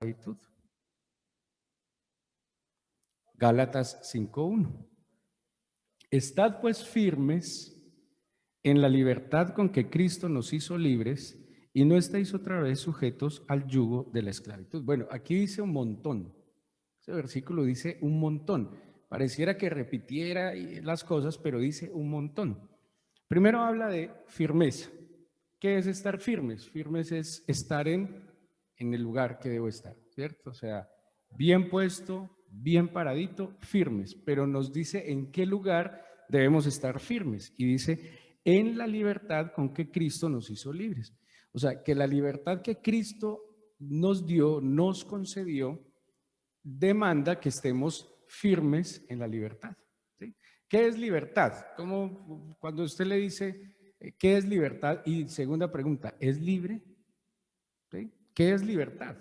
esclavitud. Gálatas 5:1. Estad pues firmes en la libertad con que Cristo nos hizo libres y no estáis otra vez sujetos al yugo de la esclavitud. Bueno, aquí dice un montón. Ese versículo dice un montón. Pareciera que repitiera las cosas, pero dice un montón. Primero habla de firmeza. ¿Qué es estar firmes? Firmes es estar en el lugar que debo estar, ¿cierto? O sea, bien puesto, bien paradito, firmes, pero nos dice en qué lugar debemos estar firmes. Y dice, en la libertad con que Cristo nos hizo libres. O sea, que la libertad que Cristo nos dio, nos concedió, demanda que estemos firmes en la libertad. ¿Sí? ¿Qué es libertad? Como cuando usted le dice, ¿qué es libertad? Y segunda pregunta, ¿es libre? ¿Sí? ¿Qué es libertad?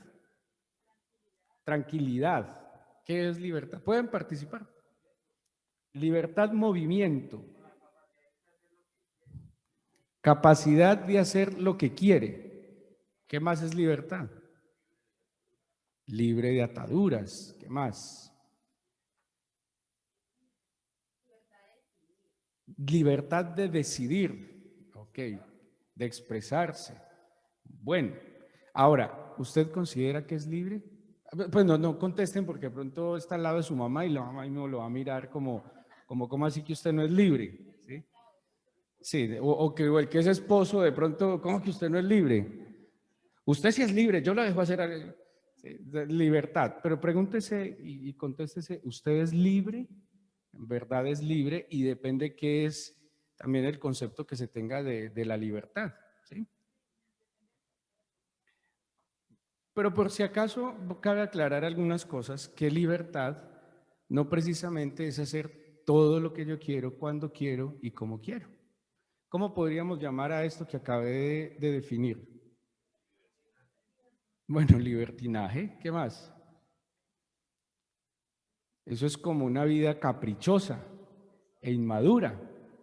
Tranquilidad. ¿Qué es libertad? Pueden participar. Libertad, movimiento. Capacidad de hacer lo que quiere. ¿Qué más es libertad? Libre de ataduras. ¿Qué más? Libertad de decidir. Ok. De expresarse. Bueno, ahora, ¿usted considera que es libre? Pues no contesten porque de pronto está al lado de su mamá y la mamá no lo va a mirar como así que usted no es libre, ¿sí? Sí, o que el que es esposo de pronto, ¿cómo que usted no es libre? Usted sí es libre, yo lo dejo hacer libertad, pero pregúntese y contéstese, ¿usted es libre? En verdad es libre y depende qué es también el concepto que se tenga de la libertad, ¿sí? Pero por si acaso cabe aclarar algunas cosas, que libertad no precisamente es hacer todo lo que yo quiero, cuando quiero y como quiero. ¿Cómo podríamos llamar a esto que acabé de definir? Bueno, libertinaje, ¿qué más? Eso es como una vida caprichosa e inmadura,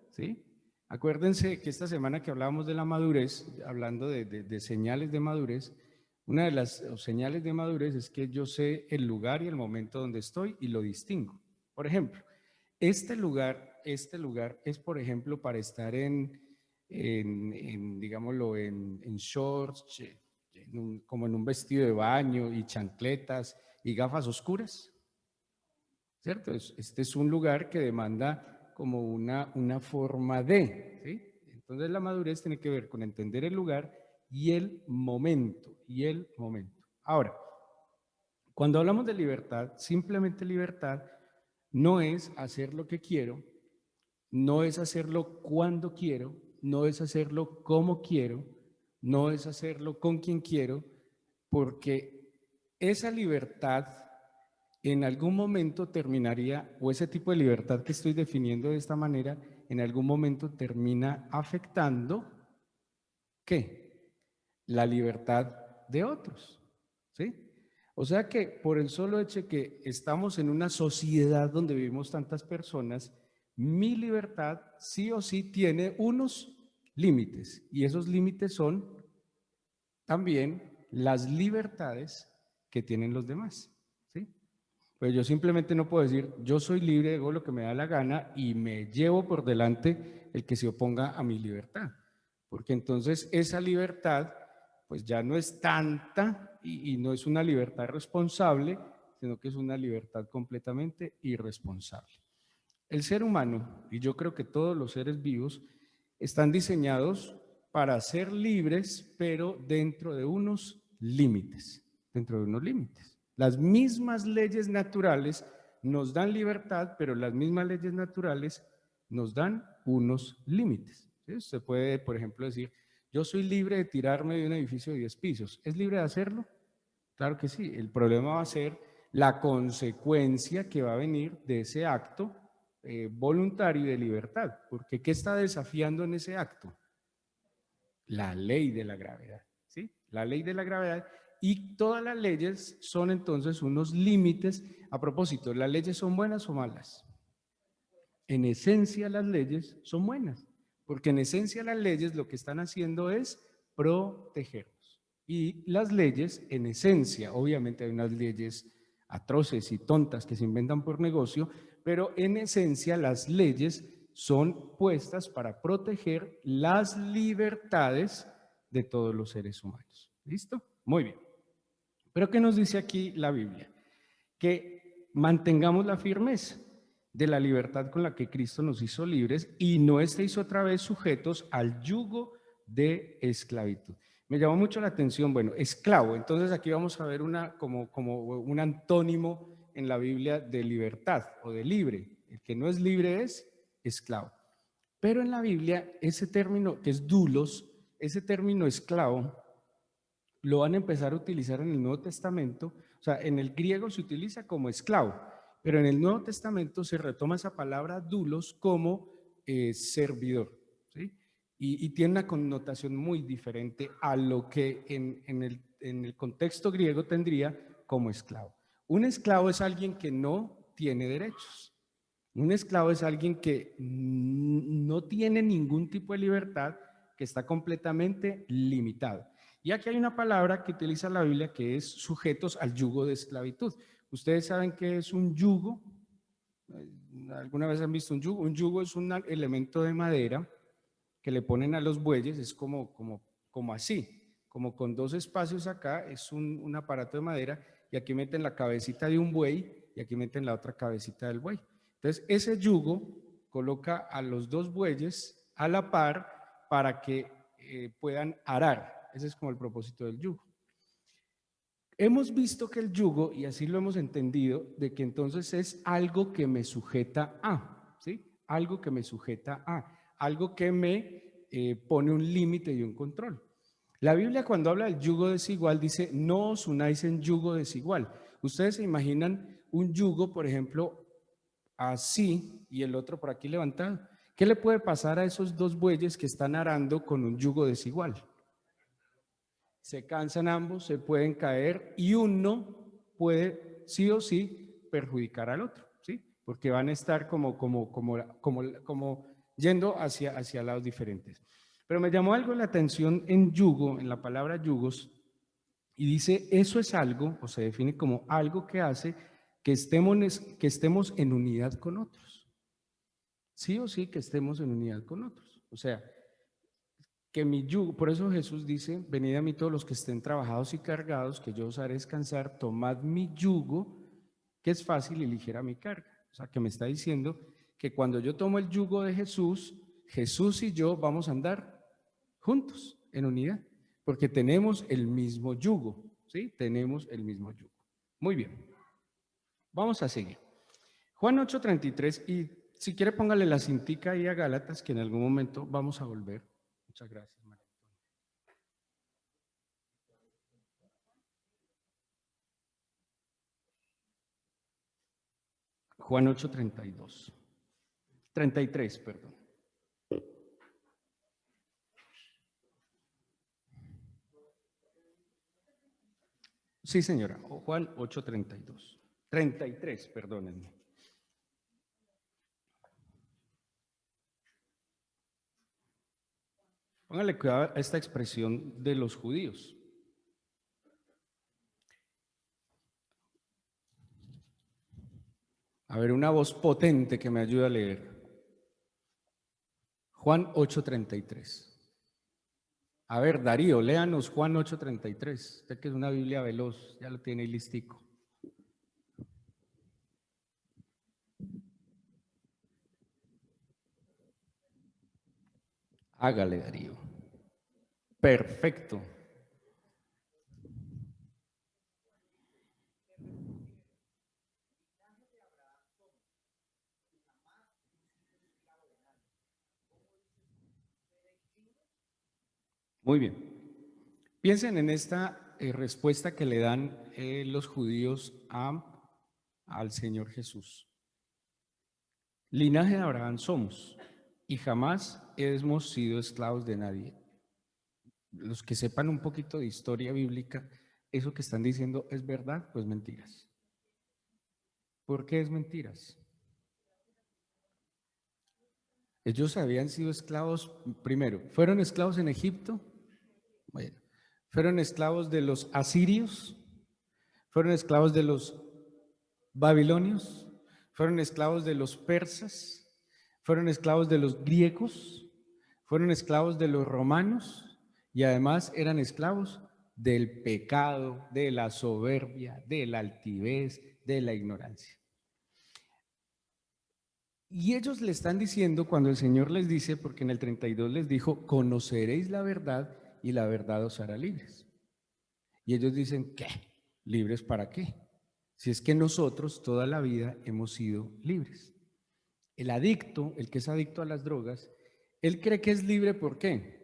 ¿sí? Acuérdense que esta semana que hablábamos de la madurez, hablando de señales de madurez, una de las señales de madurez es que yo sé el lugar y el momento donde estoy y lo distingo. Por ejemplo, este lugar es, por ejemplo, para estar digámoslo, en shorts, como en un vestido de baño y chancletas y gafas oscuras, ¿cierto? Este es un lugar que demanda como una forma de, ¿sí? Entonces la madurez tiene que ver con entender el lugar y el momento, Ahora, cuando hablamos de libertad, simplemente libertad no es hacer lo que quiero, no es hacerlo cuando quiero, no es hacerlo como quiero, no es hacerlo con quien quiero, porque esa libertad en algún momento terminaría, o ese tipo de libertad que estoy definiendo de esta manera, en algún momento termina afectando, ¿qué? La libertad de otros, ¿sí? O sea que por el solo hecho de que estamos en una sociedad donde vivimos tantas personas, mi libertad sí o sí tiene unos límites, y esos límites son también las libertades que tienen los demás, ¿sí? Pues yo simplemente no puedo decir, yo soy libre, hago lo que me da la gana y me llevo por delante el que se oponga a mi libertad. Porque entonces esa libertad pues ya no es tanta y no es una libertad responsable, sino que es una libertad completamente irresponsable. El ser humano, y yo creo que todos los seres vivos, están diseñados para ser libres, pero dentro de unos límites, Las mismas leyes naturales nos dan libertad, pero las mismas leyes naturales nos dan unos límites. ¿Sí? Se puede, por ejemplo, decir, yo soy libre de tirarme de un edificio de 10 pisos. ¿Es libre de hacerlo? Claro que sí. El problema va a ser la consecuencia que va a venir de ese acto voluntario y de libertad. Porque ¿qué está desafiando en ese acto? La ley de la gravedad, ¿sí? La ley de la gravedad, y todas las leyes son entonces unos límites. A propósito, ¿las leyes son buenas o malas? En esencia las leyes son buenas, porque en esencia las leyes lo que están haciendo es protegernos. Y las leyes, en esencia, obviamente hay unas leyes atroces y tontas que se inventan por negocio, pero en esencia las leyes son puestas para proteger las libertades de todos los seres humanos. ¿Listo? Muy bien. Pero ¿qué nos dice aquí la Biblia? Que mantengamos la firmeza de la libertad con la que Cristo nos hizo libres y no estéis otra vez sujetos al yugo de esclavitud. Me llamó mucho la atención, bueno, esclavo, entonces aquí vamos a ver como un antónimo en la Biblia de libertad o de libre. El que no es libre es esclavo. Pero en la Biblia ese término que es dulos, ese término esclavo, lo van a empezar a utilizar en el Nuevo Testamento. O sea, en el griego se utiliza como esclavo, pero en el Nuevo Testamento se retoma esa palabra dulos como servidor, ¿sí? Y tiene una connotación muy diferente a lo que en el contexto griego tendría como esclavo. Un esclavo es alguien que no tiene derechos. Un esclavo es alguien que no tiene ningún tipo de libertad, que está completamente limitado. Y aquí hay una palabra que utiliza la Biblia que es sujetos al yugo de esclavitud. Ustedes saben qué es un yugo. ¿Alguna vez han visto un yugo? Un yugo es un elemento de madera que le ponen a los bueyes, es como así, como con dos espacios acá, es un aparato de madera y aquí meten la cabecita de un buey y aquí meten la otra cabecita del buey. Entonces, ese yugo coloca a los dos bueyes a la par para que puedan arar. Ese es como el propósito del yugo. Hemos visto que el yugo, y así lo hemos entendido, de que entonces es algo que me sujeta a, ¿sí? Algo que me sujeta a, algo que me pone un límite y un control. La Biblia cuando habla del yugo desigual dice, no os unáis en yugo desigual. Ustedes se imaginan un yugo, por ejemplo, así y el otro por aquí levantado. ¿Qué le puede pasar a esos dos bueyes que están arando con un yugo desigual? Se cansan ambos, se pueden caer y uno puede sí o sí perjudicar al otro, ¿sí? Porque van a estar como yendo hacia lados diferentes. Pero me llamó algo la atención en yugo, en la palabra yugos, y dice, eso es algo, o se define como algo que hace que estemos en unidad con otros. Sí o sí que estemos en unidad con otros. O sea, que mi yugo, por eso Jesús dice, venid a mí todos los que estén trabajados y cargados, que yo os haré descansar, tomad mi yugo, que es fácil y ligera mi carga. O sea, que me está diciendo que cuando yo tomo el yugo de Jesús, Jesús y yo vamos a andar juntos, en unidad, porque tenemos el mismo yugo, ¿sí? Tenemos el mismo yugo. Muy bien, vamos a seguir. Juan 8:33, y si quiere póngale la cintica ahí a Gálatas, que en algún momento vamos a volver. Muchas gracias, María. Juan 8:32. 33, perdón. Sí, señora. Juan 8:32. 33, perdónenme. Póngale cuidado a esta expresión de los judíos. A ver, una voz potente que me ayude a leer. Juan 8:33. A ver, Darío, léanos Juan 8:33. Usted que es una Biblia veloz, ya lo tiene ahí listico. Hágale, Darío. Perfecto. Muy bien. Piensen en esta respuesta que le dan los judíos al Señor Jesús. Linaje de Abraham somos y jamás hemos sido esclavos de nadie. Los que sepan un poquito de historia bíblica, eso que están diciendo es verdad, pues mentiras. ¿Por qué es mentiras? Ellos habían sido esclavos, primero, ¿fueron esclavos en Egipto? Bueno, fueron esclavos de los asirios, fueron esclavos de los babilonios, fueron esclavos de los persas, fueron esclavos de los griegos, fueron esclavos de los romanos y además eran esclavos del pecado, de la soberbia, de la altivez, de la ignorancia. Y ellos le están diciendo, cuando el Señor les dice, porque en el 32 les dijo, conoceréis la verdad y la verdad os hará libres. Y ellos dicen, ¿qué? ¿Libres para qué? Si es que nosotros toda la vida hemos sido libres. El adicto, el que es adicto a las drogas, él cree que es libre, ¿por qué?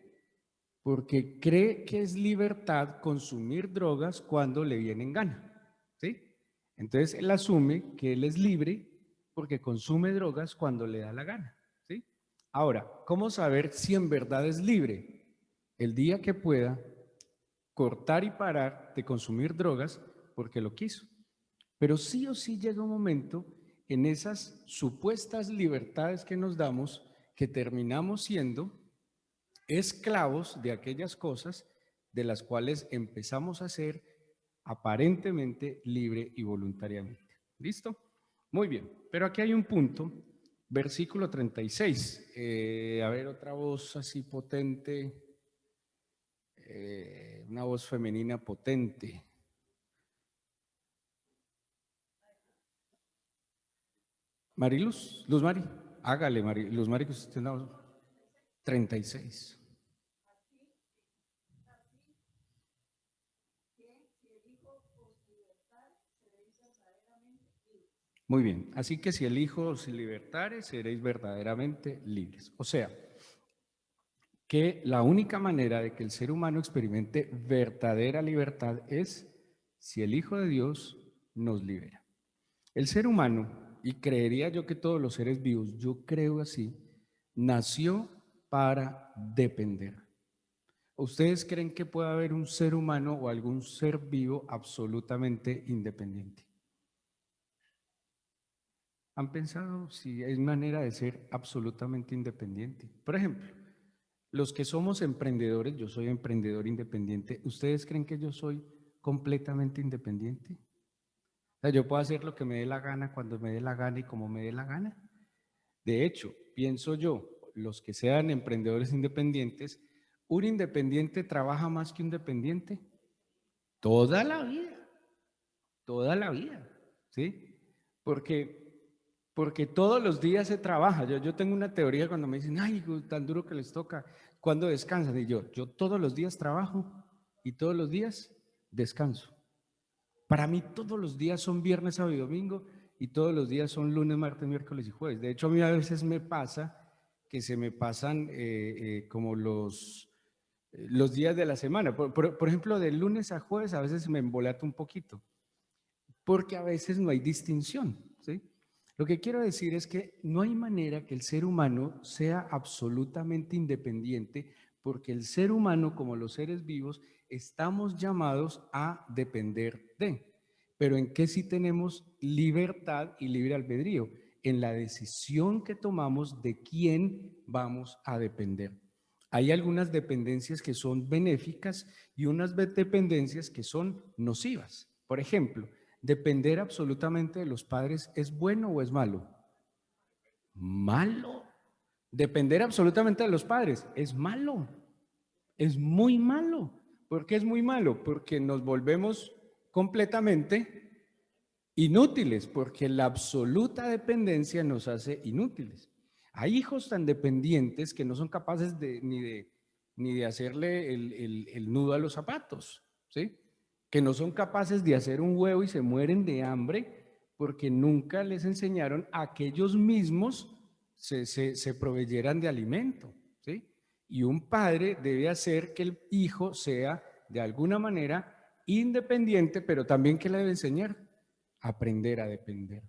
Porque cree que es libertad consumir drogas cuando le viene en gana, ¿sí? Entonces él asume que él es libre porque consume drogas cuando le da la gana, ¿sí? Ahora, ¿cómo saber si en verdad es libre? El día que pueda cortar y parar de consumir drogas porque lo quiso. Pero sí o sí llega un momento en esas supuestas libertades que nos damos que terminamos siendo esclavos de aquellas cosas de las cuales empezamos a ser aparentemente libre y voluntariamente. ¿Listo? Muy bien, pero aquí hay un punto, versículo 36. A ver, otra voz así potente, una voz femenina potente. Mariluz, Luz Mari, hágale, Luz Mari, que usted tiene 36. Muy bien, así que si el Hijo os libertare, seréis verdaderamente libres. O sea, que la única manera de que el ser humano experimente verdadera libertad es si el Hijo de Dios nos libera. El ser humano, y creería yo que todos los seres vivos, yo creo así, nació para depender. ¿Ustedes creen que puede haber un ser humano o algún ser vivo absolutamente independiente? ¿Han pensado si hay manera de ser absolutamente independiente? Por ejemplo, los que somos emprendedores, yo soy emprendedor independiente, ¿ustedes creen que yo soy completamente independiente? O sea, yo puedo hacer lo que me dé la gana, cuando me dé la gana y como me dé la gana. De hecho, pienso yo, los que sean emprendedores independientes, ¿un independiente trabaja más que un dependiente? Toda la vida, ¿sí? Porque todos los días se trabaja. Yo tengo una teoría cuando me dicen, ay, tan duro que les toca, ¿cuándo descansan? Y yo todos los días trabajo y todos los días descanso. Para mí todos los días son viernes, sábado y domingo y todos los días son lunes, martes, miércoles y jueves. De hecho, a mí a veces me pasa que se me pasan como los días de la semana. Por ejemplo, de lunes a jueves a veces me embolato un poquito, porque a veces no hay distinción, ¿sí? Lo que quiero decir es que no hay manera que el ser humano sea absolutamente independiente, porque el ser humano, como los seres vivos, estamos llamados a depender de. Pero ¿en qué sí tenemos libertad y libre albedrío? En la decisión que tomamos de quién vamos a depender. Hay algunas dependencias que son benéficas y unas dependencias que son nocivas. Por ejemplo, ¿depender absolutamente de los padres es bueno o es malo? Malo. Depender absolutamente de los padres es malo. Es muy malo. ¿Por qué es muy malo? Porque nos volvemos completamente inútiles, porque la absoluta dependencia nos hace inútiles. Hay hijos tan dependientes que no son capaces ni de hacerle el nudo a los zapatos, ¿sí? Que no son capaces de hacer un huevo y se mueren de hambre porque nunca les enseñaron a que ellos mismos se proveyeran de alimento, ¿sí? Y un padre debe hacer que el hijo sea de alguna manera independiente, pero también que le debe enseñar aprender a depender.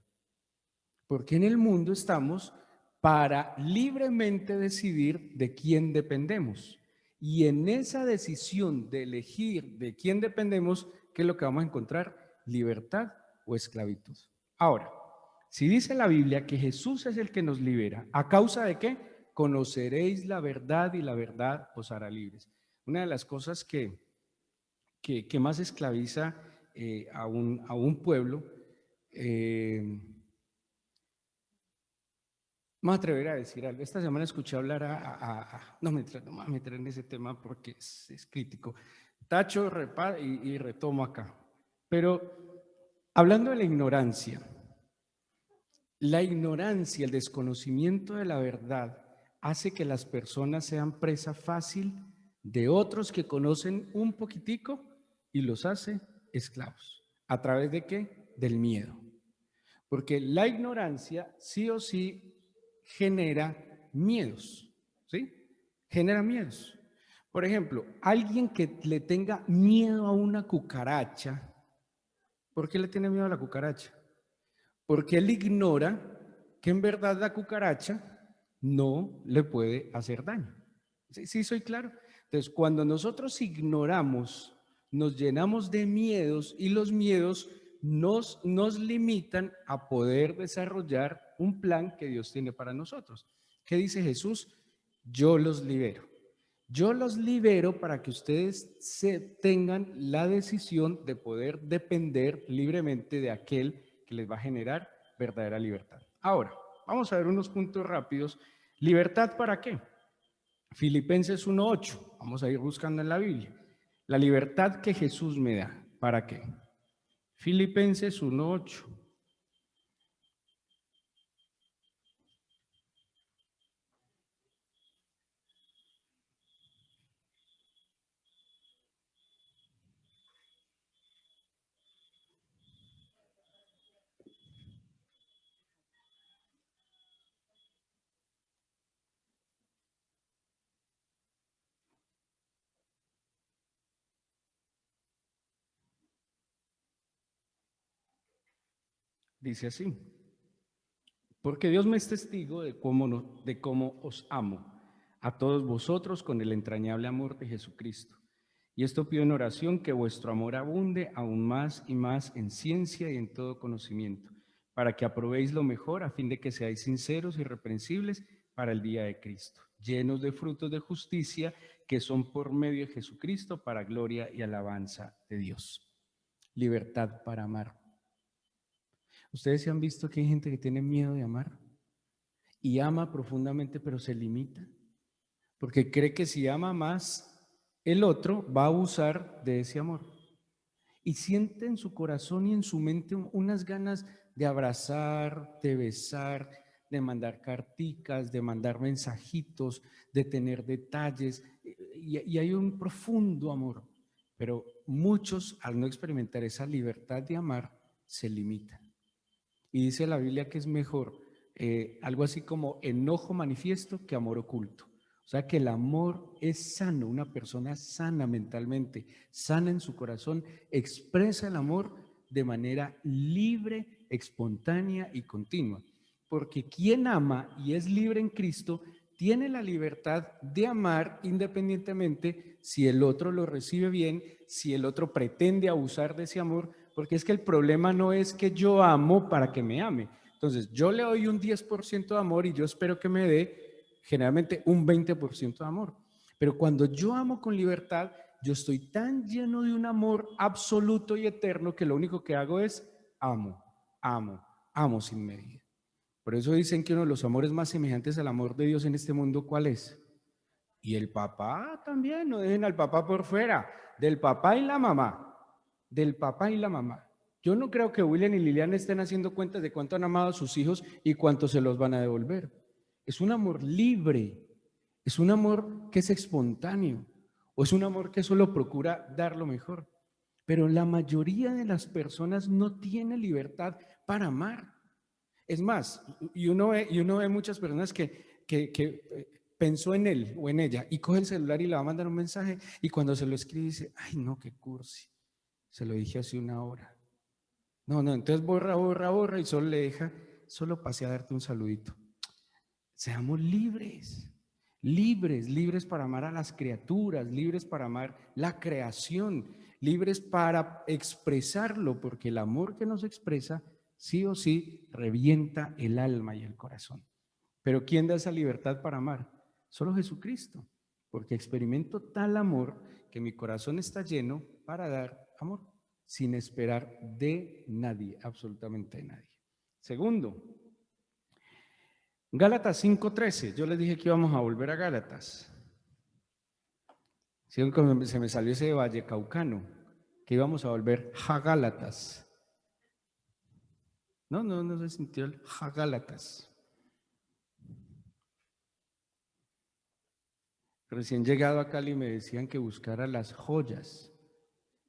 Porque en el mundo estamos para libremente decidir de quién dependemos. Y en esa decisión de elegir de quién dependemos, ¿qué es lo que vamos a encontrar? Libertad o esclavitud. Ahora, si dice la Biblia que Jesús es el que nos libera, ¿a causa de qué? Conoceréis la verdad y la verdad os hará libres. Una de las cosas que que más esclaviza a un pueblo. Me voy a atrever a decir algo. Esta semana escuché hablar no me voy a meter en ese tema porque es crítico. Tacho y retomo acá. Pero hablando de la ignorancia, el desconocimiento de la verdad hace que las personas sean presa fácil de otros que conocen un poquitico y los hace esclavos. ¿A través de qué? Del miedo. Porque la ignorancia sí o sí genera miedos, ¿sí? Genera miedos. Por ejemplo, alguien que le tenga miedo a una cucaracha, ¿por qué le tiene miedo a la cucaracha? Porque él ignora que en verdad la cucaracha no le puede hacer daño. ¿Sí, sí soy claro? Entonces, cuando nosotros ignoramos, nos llenamos de miedos y los miedos nos limitan a poder desarrollar un plan que Dios tiene para nosotros. ¿Qué dice Jesús? Yo los libero. Yo los libero para que ustedes tengan la decisión de poder depender libremente de aquel que les va a generar verdadera libertad. Ahora, vamos a ver unos puntos rápidos. ¿Libertad para qué? Filipenses 1:8. Vamos a ir buscando en la Biblia. La libertad que Jesús me da. ¿Para qué? Filipenses 1:8. Dice así. Porque Dios me es testigo de cómo os amo a todos vosotros con el entrañable amor de Jesucristo. Y esto pido en oración, que vuestro amor abunde aún más y más en ciencia y en todo conocimiento, para que aprobéis lo mejor, a fin de que seáis sinceros y irreprensibles para el día de Cristo, llenos de frutos de justicia que son por medio de Jesucristo, para gloria y alabanza de Dios. Libertad para amar. ¿Ustedes se han visto que hay gente que tiene miedo de amar? Y ama profundamente, pero se limita, porque cree que si ama más, el otro va a abusar de ese amor. Y siente en su corazón y en su mente unas ganas de abrazar, de besar, de mandar carticas, de mandar mensajitos, de tener detalles, y hay un profundo amor. Pero muchos, al no experimentar esa libertad de amar, se limitan. Y dice la Biblia que es mejor algo así como enojo manifiesto que amor oculto. O sea que el amor es sano, una persona sana mentalmente, sana en su corazón, expresa el amor de manera libre, espontánea y continua. Porque quien ama y es libre en Cristo tiene la libertad de amar independientemente si el otro lo recibe bien, si el otro pretende abusar de ese amor, porque es que el problema no es que yo amo para que me ame. Entonces, yo le doy un 10% de amor y yo espero que me dé generalmente un 20% de amor. Pero cuando yo amo con libertad, yo estoy tan lleno de un amor absoluto y eterno que lo único que hago es amo, amo, amo sin medida. Por eso dicen que uno de los amores más semejantes al amor de Dios en este mundo, ¿cuál es? Y el papá también, no dejen al papá por fuera, del papá y la mamá, del papá y la mamá. Yo no creo que William y Liliana estén haciendo cuentas de cuánto han amado a sus hijos y cuánto se los van a devolver. Es un amor libre, es un amor que es espontáneo, o es un amor que solo procura dar lo mejor. Pero la mayoría de las personas no tiene libertad para amar. Es más, y uno ve muchas personas que pensó en él o en ella y coge el celular y le va a mandar un mensaje y cuando se lo escribe dice, ay no, qué cursi, se lo dije hace una hora. No, no, entonces borra, borra, borra y solo le deja, solo pasé a darte un saludito. Seamos libres, libres, libres para amar a las criaturas, libres para amar la creación, libres para expresarlo, porque el amor que nos expresa sí o sí revienta el alma y el corazón. Pero ¿quién da esa libertad para amar? Solo Jesucristo, porque experimento tal amor que mi corazón está lleno para dar amor, sin esperar de nadie, absolutamente de nadie. Segundo, Gálatas 5:13. Yo les dije que íbamos a volver a Gálatas. Se me salió ese vallecaucano, que íbamos a volver a Gálatas. No se sintió el Gálatas. Recién llegado a Cali me decían que buscara las joyas,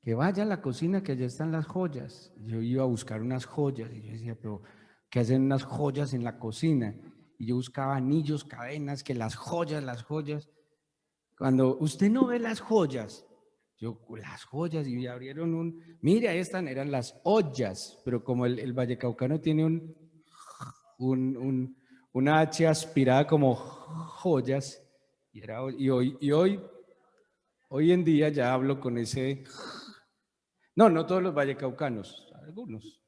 que vaya a la cocina que allá están las joyas. Yo iba a buscar unas joyas y yo decía, pero ¿qué hacen unas joyas en la cocina? Y yo buscaba anillos, cadenas, que las joyas. Cuando usted no ve las joyas, yo, las joyas, y abrieron mire, ahí están, eran las ollas, pero como el vallecaucano tiene una H aspirada como joyas, y hoy en día ya hablo con ese, no todos los vallecaucanos, algunos.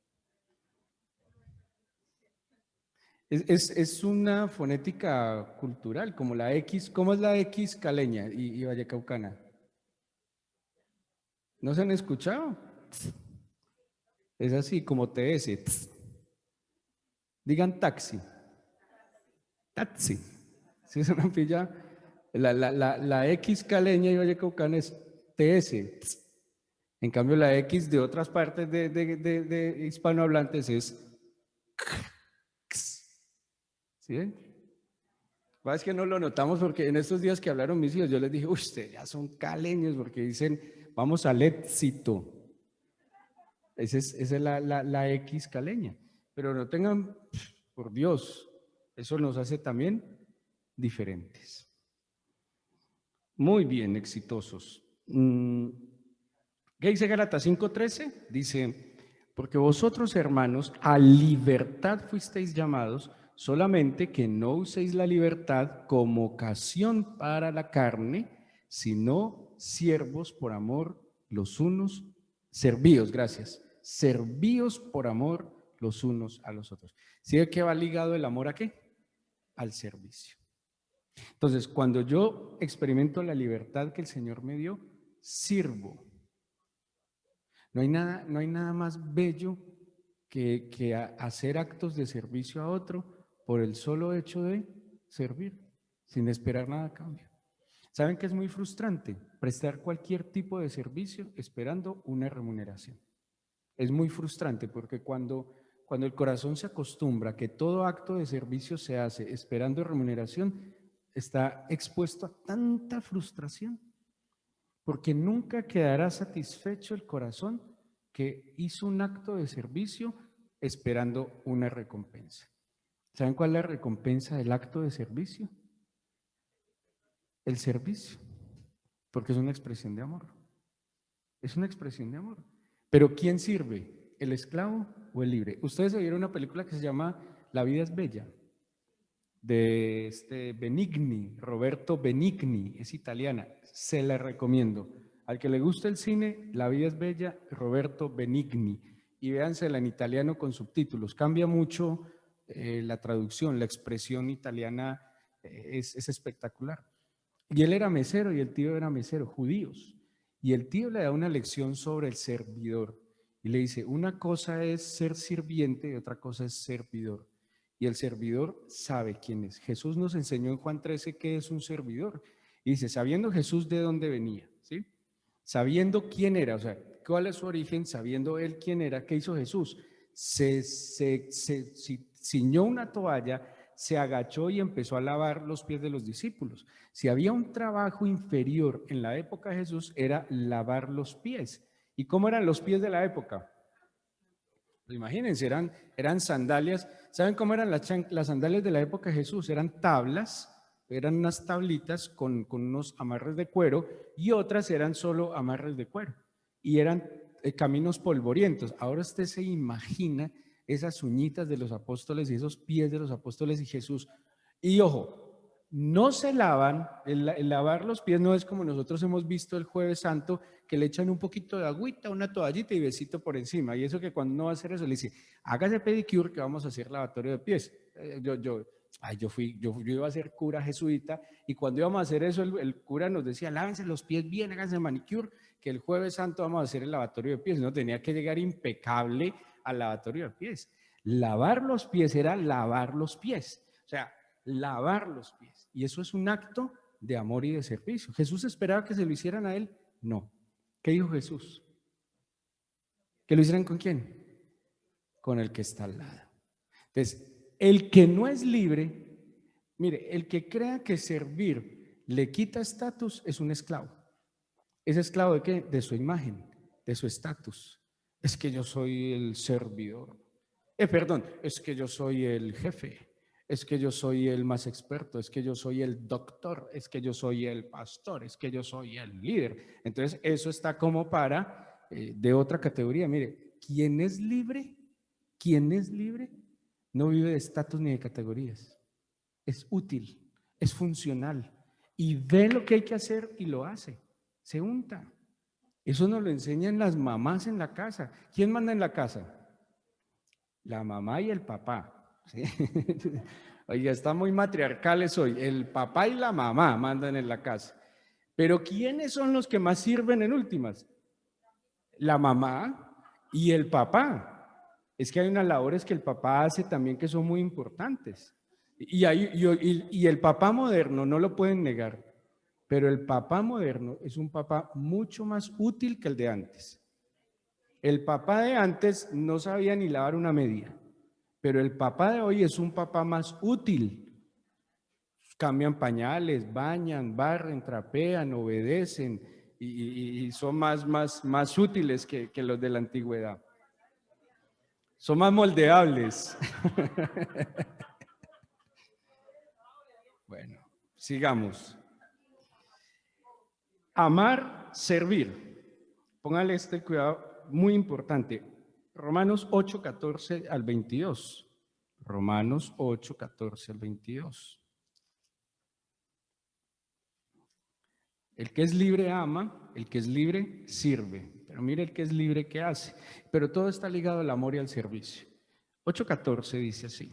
Es una fonética cultural, como la X. ¿Cómo es la X caleña y vallecaucana? ¿No se han escuchado? Es así, como TS. Digan taxi. Taxi. Si es una pilla. La X caleña y vallecaucana es TS. En cambio, la X de otras partes de hispanohablantes es ¿sí ven? Es que no lo notamos porque en estos días que hablaron mis hijos, yo les dije, ustedes ya son caleños porque dicen, vamos al éxito. Esa es la X caleña. Pero no tengan, por Dios, eso nos hace también diferentes. Muy bien, exitosos. ¿Qué dice Gálatas 5:13? Dice, porque vosotros, hermanos, a libertad fuisteis llamados, solamente que no uséis la libertad como ocasión para la carne, sino siervos por amor los unos, servíos, gracias, servíos por amor los unos a los otros. ¿Sí que va ligado el amor a qué? Al servicio. Entonces, cuando yo experimento la libertad que el Señor me dio, sirvo. No hay nada más bello que hacer actos de servicio a otro por el solo hecho de servir, sin esperar nada a cambio. ¿Saben que es muy frustrante? Prestar cualquier tipo de servicio esperando una remuneración. Es muy frustrante porque cuando el corazón se acostumbra a que todo acto de servicio se hace esperando remuneración, está expuesto a tanta frustración, porque nunca quedará satisfecho el corazón que hizo un acto de servicio esperando una recompensa. ¿Saben cuál es la recompensa del acto de servicio? El servicio, porque es una expresión de amor. Es una expresión de amor. Pero ¿quién sirve? ¿El esclavo o el libre? Ustedes vieron una película que se llama La vida es bella, de Benigni, Roberto Benigni, es italiana, se la recomiendo. Al que le gusta el cine, La vida es bella, Roberto Benigni, y véansela en italiano con subtítulos. Cambia mucho la traducción, la expresión italiana es espectacular. Y él era mesero y el tío era mesero, judíos. Y el tío le da una lección sobre el servidor y le dice, una cosa es ser sirviente y otra cosa es servidor. Y el servidor sabe quién es. Jesús nos enseñó en Juan 13 qué es un servidor. Y dice, sabiendo Jesús de dónde venía, ¿sí? Sabiendo quién era, o sea, cuál es su origen, sabiendo él quién era, ¿qué hizo Jesús? Se ciñó una toalla, se agachó y empezó a lavar los pies de los discípulos. Si había un trabajo inferior en la época de Jesús, era lavar los pies. ¿Y cómo eran los pies de la época? Pues imagínense, eran sandalias. ¿Saben cómo eran las sandalias de la época de Jesús? Eran tablas, eran unas tablitas con unos amarres de cuero y otras eran solo amarres de cuero. Y eran caminos polvorientos. Ahora usted se imagina esas uñitas de los apóstoles y esos pies de los apóstoles y Jesús. Y ojo, no se lavan, el lavar los pies no es como nosotros hemos visto el Jueves Santo, que le echan un poquito de agüita, una toallita y besito por encima. Y eso que cuando uno va a hacer eso, le dice, hágase pedicure que vamos a hacer lavatorio de pies. Yo iba a ser cura jesuita y cuando íbamos a hacer eso, el cura nos decía, lávense los pies bien, háganse manicure que el jueves santo vamos a hacer el lavatorio de pies, no, tenía que llegar impecable al lavatorio de pies. Lavar los pies era lavar los pies, o sea, lavar los pies. Y eso es un acto de amor y de servicio. ¿Jesús esperaba que se lo hicieran a él? No. ¿Qué dijo Jesús? ¿Que lo hicieran con quién? Con el que está al lado. Entonces, el que no es libre, mire, el que crea que servir le quita estatus es un esclavo. ¿Es esclavo de qué? De su imagen, de su estatus. Es que yo soy el servidor. Perdón, es que yo soy el jefe. Es que yo soy el más experto. Es que yo soy el doctor. Es que yo soy el pastor. Es que yo soy el líder. Entonces, eso está como para de otra categoría. Mire, ¿quién es libre? ¿Quién es libre? No vive de estatus ni de categorías. Es útil, es funcional y ve lo que hay que hacer y lo hace. Se unta. Eso nos lo enseñan las mamás en la casa. ¿Quién manda en la casa? La mamá y el papá. ¿Sí? Oiga, está muy matriarcales hoy. El papá y la mamá mandan en la casa. Pero ¿quiénes son los que más sirven en últimas? La mamá y el papá. Es que hay unas labores que el papá hace también que son muy importantes. Y el papá moderno, no lo pueden negar, pero el papá moderno es un papá mucho más útil que el de antes. El papá de antes no sabía ni lavar una media, pero el papá de hoy es un papá más útil. Cambian pañales, bañan, barren, trapean, obedecen y son más útiles que los de la antigüedad. Son más moldeables. Bueno, sigamos. Amar, servir. Póngale este cuidado muy importante. Romanos 8, 14 al 22. Romanos 8, 14 al 22. El que es libre ama, el que es libre sirve. Pero mire el que es libre, ¿qué hace? Pero todo está ligado al amor y al servicio. 8:14 dice así.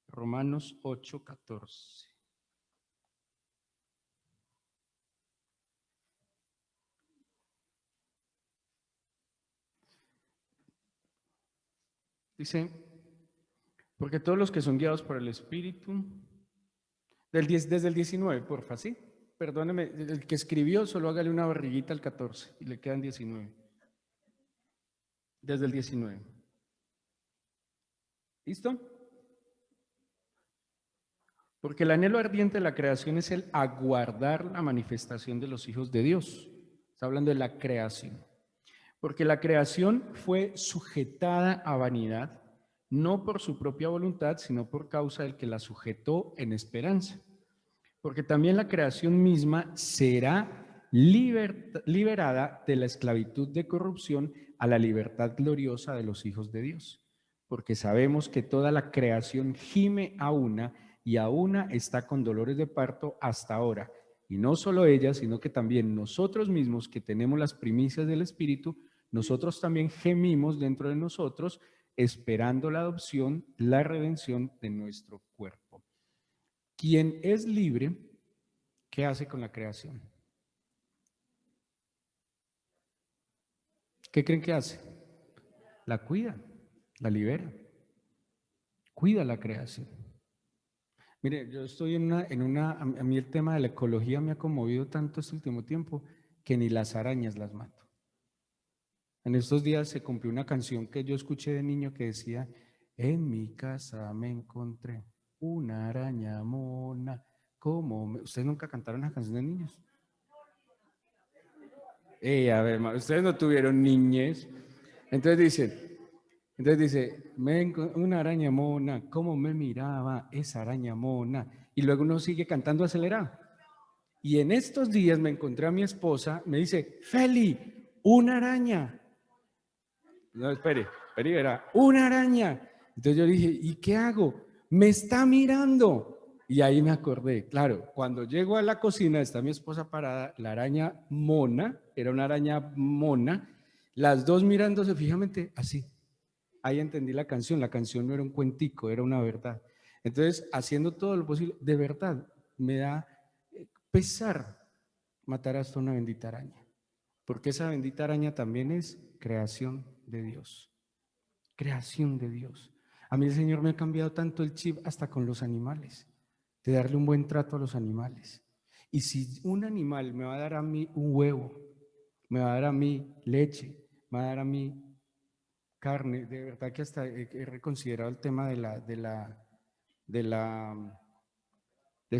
Romanos 8:14. Dice, porque todos los que son guiados por el Espíritu, desde el 19, porfa, ¿sí? Perdóneme, el que escribió solo hágale una barriguita al 14 y le quedan 19. Desde el 19. ¿Listo? Porque el anhelo ardiente de la creación es el aguardar la manifestación de los hijos de Dios. Está hablando de la creación. Porque la creación fue sujetada a vanidad, no por su propia voluntad, sino por causa del que la sujetó en esperanza. Porque también la creación misma será liberada de la esclavitud de corrupción a la libertad gloriosa de los hijos de Dios. Porque sabemos que toda la creación gime a una y a una está con dolores de parto hasta ahora. Y no solo ella, sino que también nosotros mismos que tenemos las primicias del Espíritu, nosotros también gemimos dentro de nosotros esperando la adopción, la redención de nuestro cuerpo. Quien es libre, ¿qué hace con la creación? ¿Qué creen que hace? La cuida, la libera, cuida la creación. Mire, yo estoy a mí el tema de la ecología me ha conmovido tanto este último tiempo que ni las arañas las mato. En estos días se cumplió una canción que yo escuché de niño que decía, en mi casa me encontré una araña mona. ¿Ustedes nunca cantaron la canción de niños? A ver, ustedes no tuvieron niñez. Entonces dice, una araña mona, ¿cómo me miraba esa araña mona? Y luego uno sigue cantando acelerado. Y en estos días me encontré a mi esposa, me dice, Feli, una araña. No, espere, era una araña. Entonces yo dije, ¿y qué hago? Me está mirando. Y ahí me acordé, claro, cuando llego a la cocina está mi esposa parada, la araña mona, era una araña mona, las dos mirándose fijamente así. Ahí entendí la canción no era un cuentico, era una verdad. Entonces, haciendo todo lo posible, de verdad, me da pesar matar hasta una bendita araña. porque esa bendita araña también es creación de Dios. Creación de Dios. A mí el Señor me ha cambiado tanto el chip hasta con los animales, de darle un buen trato a los animales. Y si un animal me va a dar a mí un huevo, me va a dar a mí leche, me va a dar a mí carne, de verdad que hasta he reconsiderado el tema de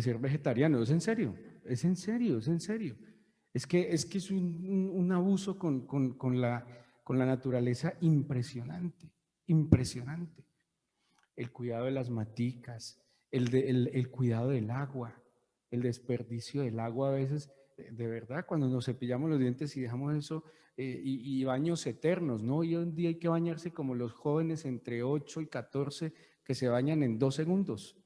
ser vegetariano. Es en serio, es en serio, es en serio. Es que es un abuso con la naturaleza impresionante, impresionante. El cuidado de las maticas, el cuidado del agua, el desperdicio del agua a veces, de verdad, cuando nos cepillamos los dientes y dejamos eso, y baños eternos, ¿no? Hoy en día hay que bañarse como los jóvenes entre 8 y 14 que se bañan en 2 segundos.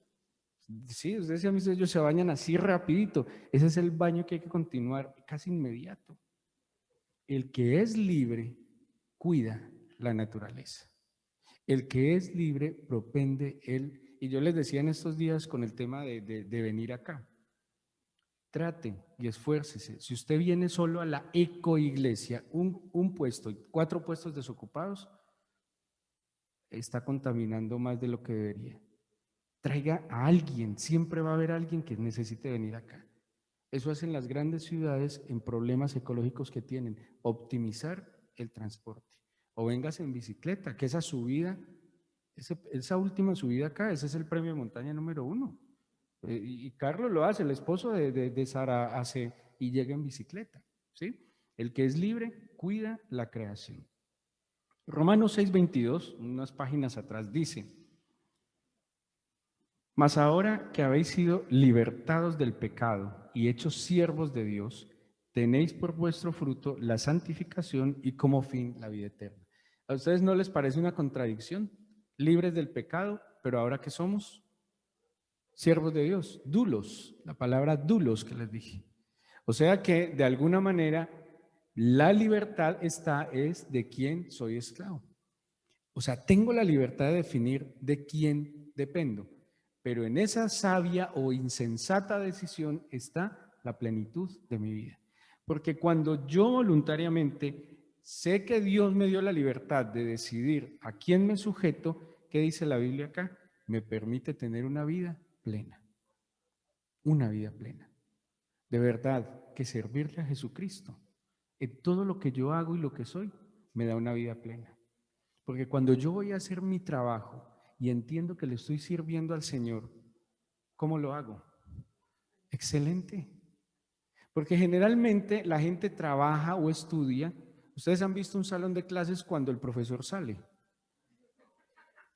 Sí, ustedes han visto, ellos se bañan así rapidito. Ese es el baño que hay que continuar casi inmediato. El que es libre cuida la naturaleza. El que es libre propende él. Y yo les decía en estos días con el tema de venir acá, trate y esfuércese. Si usted viene solo a la ecoiglesia, un puesto y 4 puestos desocupados, está contaminando más de lo que debería. Traiga a alguien, siempre va a haber alguien que necesite venir acá. Eso hacen las grandes ciudades en problemas ecológicos que tienen, optimizar el transporte. O vengas en bicicleta, que esa subida, esa última subida acá, ese es el premio de montaña número 1. Y Carlos lo hace, el esposo de Sara hace y llega en bicicleta. ¿Sí? El que es libre cuida la creación. Romanos 6:22, unas páginas atrás, dice: mas ahora que habéis sido libertados del pecado y hechos siervos de Dios, tenéis por vuestro fruto la santificación y como fin la vida eterna. ¿A ustedes no les parece una contradicción? Libres del pecado, pero ahora que somos siervos de Dios, dulos, la palabra dulos que les dije. O sea que de alguna manera la libertad es de quién soy esclavo. O sea, tengo la libertad de definir de quién dependo, pero en esa sabia o insensata decisión está la plenitud de mi vida. Porque cuando yo voluntariamente sé que Dios me dio la libertad de decidir a quién me sujeto, ¿qué dice la Biblia acá? Me permite tener una vida plena, una vida plena. De verdad, que servirle a Jesucristo en todo lo que yo hago y lo que soy, me da una vida plena. Porque cuando yo voy a hacer mi trabajo y entiendo que le estoy sirviendo al Señor, ¿cómo lo hago? Excelente. Porque generalmente la gente trabaja o estudia. Ustedes han visto un salón de clases cuando el profesor sale.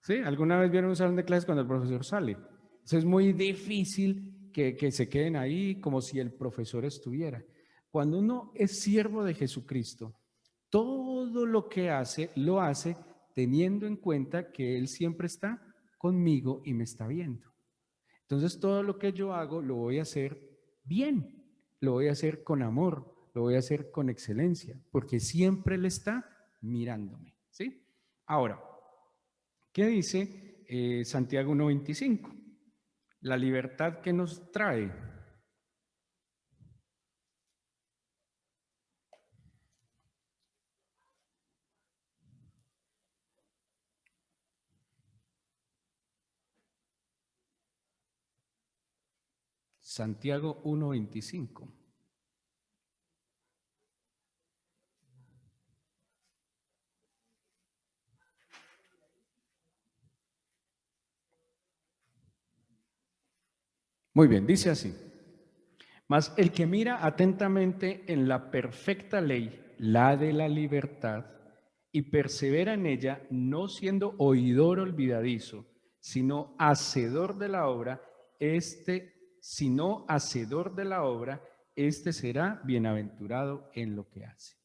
¿Sí? ¿Alguna vez vieron un salón de clases cuando el profesor sale? Eso es muy difícil que se queden ahí como si el profesor estuviera. Cuando uno es siervo de Jesucristo, todo lo que hace, lo hace teniendo en cuenta que Él siempre está conmigo y me está viendo. Entonces todo lo que yo hago lo voy a hacer bien, lo voy a hacer con amor, lo voy a hacer con excelencia, porque siempre Él está mirándome. ¿Sí? Ahora, ¿qué dice Santiago 1:25? La libertad que nos trae. Santiago 1:25. Muy bien, dice así: mas el que mira atentamente en la perfecta ley, la de la libertad, y persevera en ella, no siendo oidor olvidadizo, sino hacedor de la obra, sino hacedor de la obra, este será bienaventurado en lo que hace.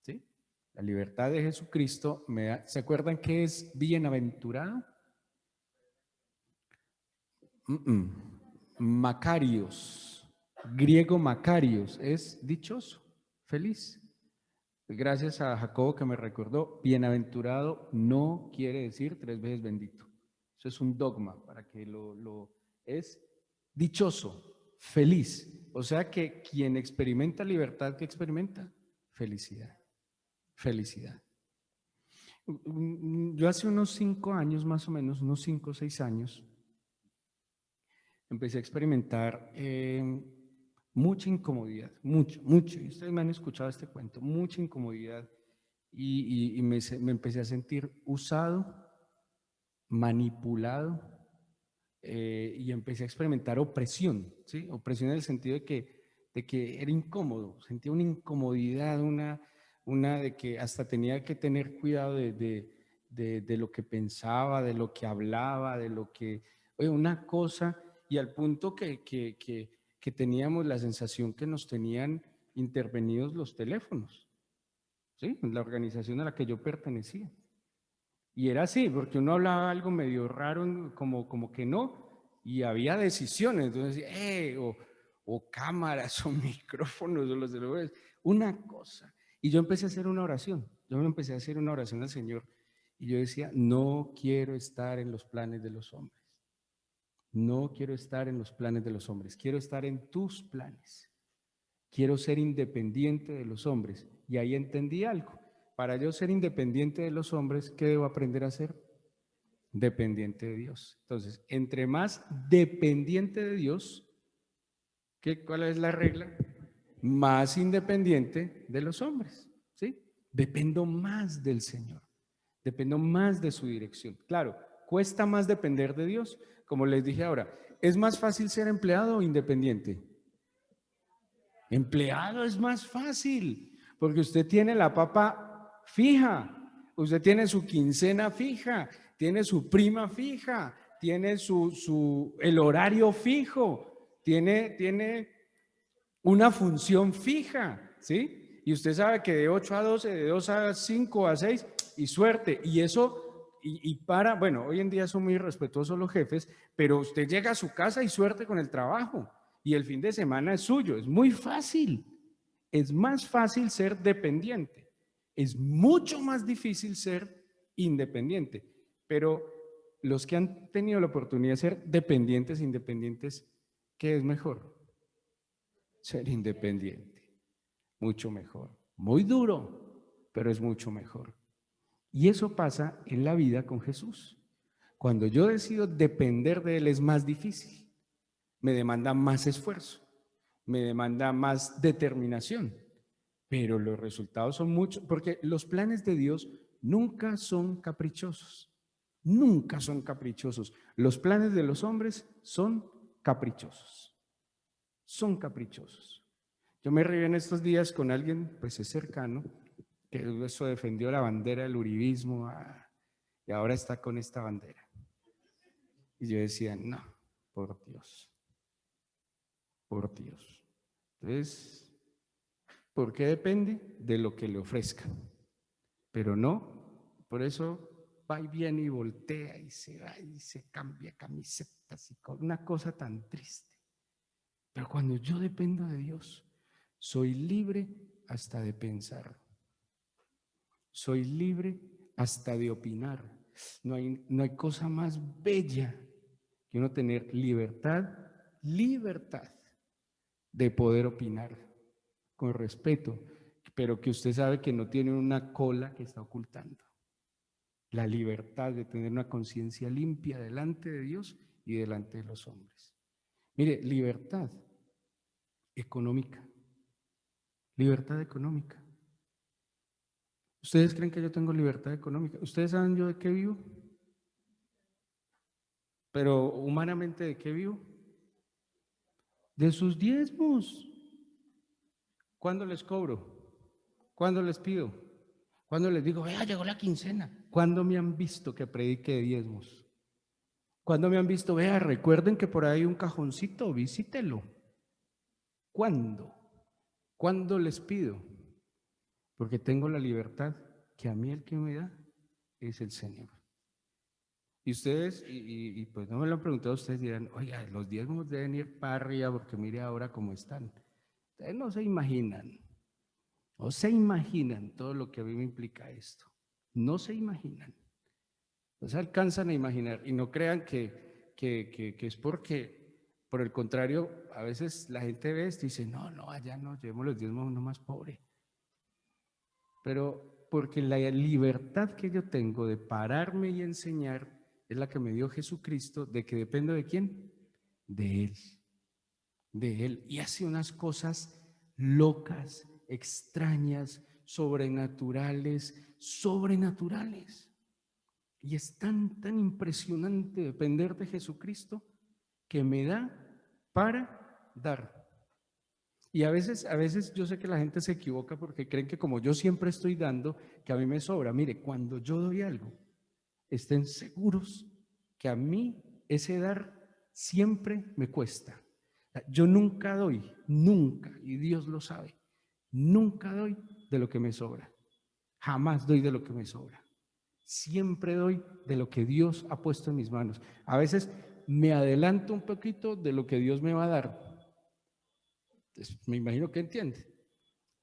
¿Sí? La libertad de Jesucristo, ¿se acuerdan qué es bienaventurado? Macarios, griego Macarios, es dichoso, feliz. Gracias a Jacobo que me recordó, bienaventurado no quiere decir 3 veces bendito. Eso es un dogma para que es dichoso, feliz. O sea que quien experimenta libertad, ¿qué experimenta? felicidad, felicidad. Yo hace unos 5 años más o menos, unos 5 o 6 años, empecé a experimentar mucha incomodidad, mucho. Y ustedes me han escuchado este cuento, mucha incomodidad. Y me empecé a sentir usado, manipulado, y empecé a experimentar opresión, ¿sí? Opresión en el sentido de que era incómodo, sentía una incomodidad, una de que hasta tenía que tener cuidado de lo que pensaba, de lo que hablaba, de lo que, oye, una cosa, y al punto que teníamos la sensación que nos tenían intervenidos los teléfonos, ¿sí? La organización a la que yo pertenecía. Y era así, porque uno hablaba algo medio raro, como que no, y había decisiones, entonces, o cámaras, o micrófonos, o los celulares, una cosa. Y yo empecé a hacer una oración, yo me empecé a hacer una oración al Señor, y yo decía, no quiero estar en los planes de los hombres, no quiero estar en los planes de los hombres, quiero estar en tus planes, quiero ser independiente de los hombres. Y ahí entendí algo. Para yo ser independiente de los hombres, ¿qué debo aprender a ser? Dependiente de Dios. Entonces, entre más dependiente de Dios, ¿cuál es la regla? Más independiente de los hombres, ¿sí? Dependo más del Señor, dependo más de su dirección. Claro, cuesta más depender de Dios. Como les dije ahora, ¿es más fácil ser empleado o independiente? Empleado es más fácil, porque usted tiene la papa fija, usted tiene su quincena fija, tiene su prima fija, tiene el horario fijo, tiene una función fija, ¿sí? Y usted sabe que de 8 a 12, de 2 a 5 a 6, y suerte. Y eso, bueno, hoy en día son muy respetuosos los jefes, pero usted llega a su casa y suerte con el trabajo. Y el fin de semana es suyo, es muy fácil. Es más fácil ser dependiente. Es mucho más difícil ser independiente. Pero los que han tenido la oportunidad de ser dependientes, independientes, ¿qué es mejor? Ser independiente. Mucho mejor. Muy duro, pero es mucho mejor. Y eso pasa en la vida con Jesús. Cuando yo decido depender de Él es más difícil. Me demanda más esfuerzo, me demanda más determinación, pero los resultados son muchos, porque los planes de Dios nunca son caprichosos, nunca son caprichosos. Los planes de los hombres son caprichosos, son caprichosos. Yo me reí en estos días con alguien, pues es cercano, que eso defendió la bandera del uribismo, y ahora está con esta bandera. Y yo decía, no, por Dios, por Dios. Entonces, ¿por qué depende? De lo que le ofrezcan. Pero no, por eso va y viene y voltea y se va y se cambia camisetas y con una cosa tan triste. Pero cuando yo dependo de Dios, soy libre hasta de pensar. Soy libre hasta de opinar. No hay cosa más bella que uno tener libertad de poder opinar con respeto, pero que usted sabe que no tiene una cola que está ocultando. La libertad de tener una conciencia limpia delante de Dios y delante de los hombres. Mire, libertad económica. Libertad económica. ¿Ustedes creen que yo tengo libertad económica? ¿Ustedes saben yo de qué vivo? Pero humanamente, ¿de qué vivo? De sus diezmos. ¿Cuándo les cobro? ¿Cuándo les pido? ¿Cuándo les digo, vea, llegó la quincena? ¿Cuándo me han visto que predique de diezmos? ¿Cuándo me han visto? Vea, recuerden que por ahí hay un cajoncito, visítelo. ¿Cuándo? ¿Cuándo les pido? Porque tengo la libertad que a mí el que me da es el Señor. Y ustedes, y pues no me lo han preguntado, ustedes dirán, oiga, los diezmos deben ir para arriba porque mire ahora cómo están. Ustedes no se imaginan todo lo que a mí me implica esto. No se imaginan. No se alcanzan a imaginar y no crean que es porque, por el contrario, a veces la gente ve esto y dice, no, allá no, llevemos los diezmos a uno más pobre. pero porque la libertad que yo tengo de pararme y enseñar es la que me dio Jesucristo, de que dependo de quién, de Él, de Él. Y hace unas cosas locas, extrañas, sobrenaturales, sobrenaturales. Y es tan impresionante depender de Jesucristo que me da para dar. Y a veces yo sé que la gente se equivoca porque creen que como yo siempre estoy dando, que a mí me sobra. Mire, cuando yo doy algo, estén seguros que a mí ese dar siempre me cuesta. Yo nunca doy, nunca, y Dios lo sabe, nunca doy de lo que me sobra. Jamás doy de lo que me sobra. Siempre doy de lo que Dios ha puesto en mis manos. A veces me adelanto un poquito de lo que Dios me va a dar. Me imagino que entiende.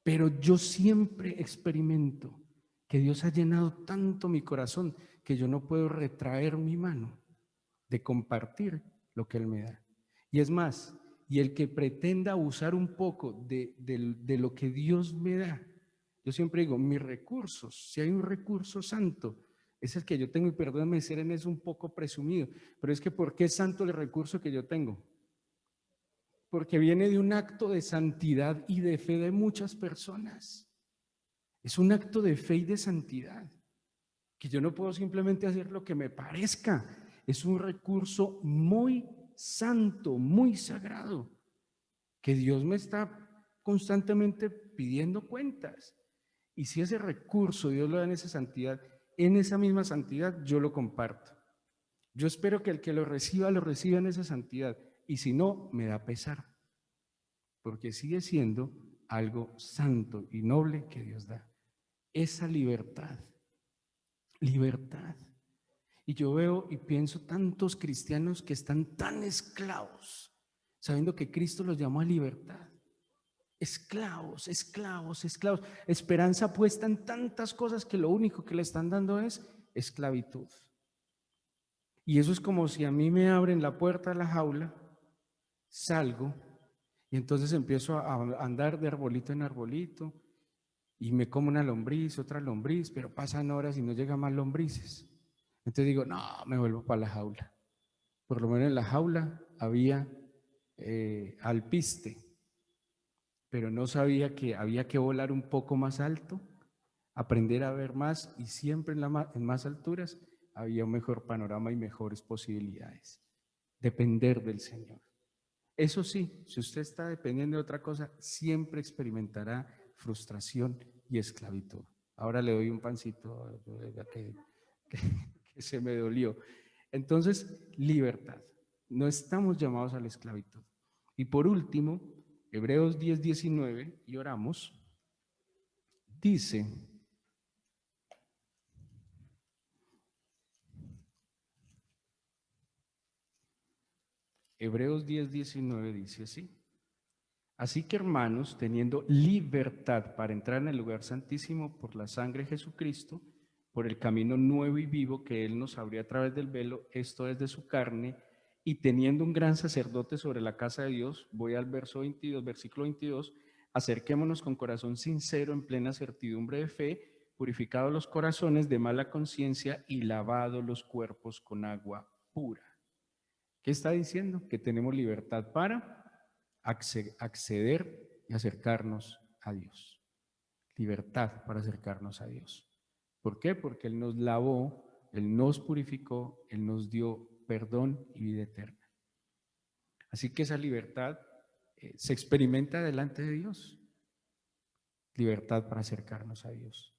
Pero yo siempre experimento que Dios ha llenado tanto mi corazón que yo no puedo retraer mi mano de compartir lo que Él me da. Y es más, y el que pretenda usar un poco de lo que Dios me da, yo siempre digo, mis recursos, si hay un recurso santo, es el que yo tengo, y perdóname ser en eso un poco presumido, pero es que ¿por qué es santo el recurso que yo tengo? Porque viene de un acto de santidad y de fe de muchas personas. Es un acto de fe y de santidad, que yo no puedo simplemente hacer lo que me parezca. Es un recurso muy santo, muy sagrado, que Dios me está constantemente pidiendo cuentas. Y si ese recurso Dios lo da en esa santidad, en esa misma santidad yo lo comparto. Yo espero que el que lo reciba en esa santidad. Y si no, me da pesar, porque sigue siendo algo santo y noble que Dios da. Esa libertad, libertad. Y yo veo y pienso tantos cristianos que están tan esclavos, sabiendo que Cristo los llamó a libertad. Esclavos, esclavos, esclavos. Esperanza puesta en tantas cosas que lo único que le están dando es esclavitud. Y eso es como si a mí me abren la puerta de la jaula, salgo y entonces empiezo a andar de arbolito en arbolito y me como una lombriz, otra lombriz, pero pasan horas y no llegan más lombrices. Entonces digo, no, me vuelvo para la jaula. Por lo menos en la jaula había alpiste, pero no sabía que había que volar un poco más alto, aprender a ver más, y siempre en más alturas había un mejor panorama y mejores posibilidades. Depender del Señor. Eso sí, si usted está dependiendo de otra cosa, siempre experimentará frustración y esclavitud. Ahora le doy un pancito que, que se me dolió. Entonces, libertad. No estamos llamados a la esclavitud. Y por último, Hebreos 10:19, y oramos, dice, Hebreos 10:19 dice así: así que hermanos, teniendo libertad para entrar en el lugar santísimo por la sangre de Jesucristo, por el camino nuevo y vivo que Él nos abrió a través del velo, esto es de su carne, y teniendo un gran sacerdote sobre la casa de Dios, voy al verso 22, versículo 22, acerquémonos con corazón sincero, en plena certidumbre de fe, purificados los corazones de mala conciencia y lavados los cuerpos con agua pura. ¿Qué está diciendo? Que tenemos libertad para acceder y acercarnos a Dios. Libertad para acercarnos a Dios. ¿Por qué? Porque Él nos lavó, Él nos purificó, Él nos dio perdón y vida eterna. Así que esa libertad se experimenta delante de Dios. Libertad para acercarnos a Dios.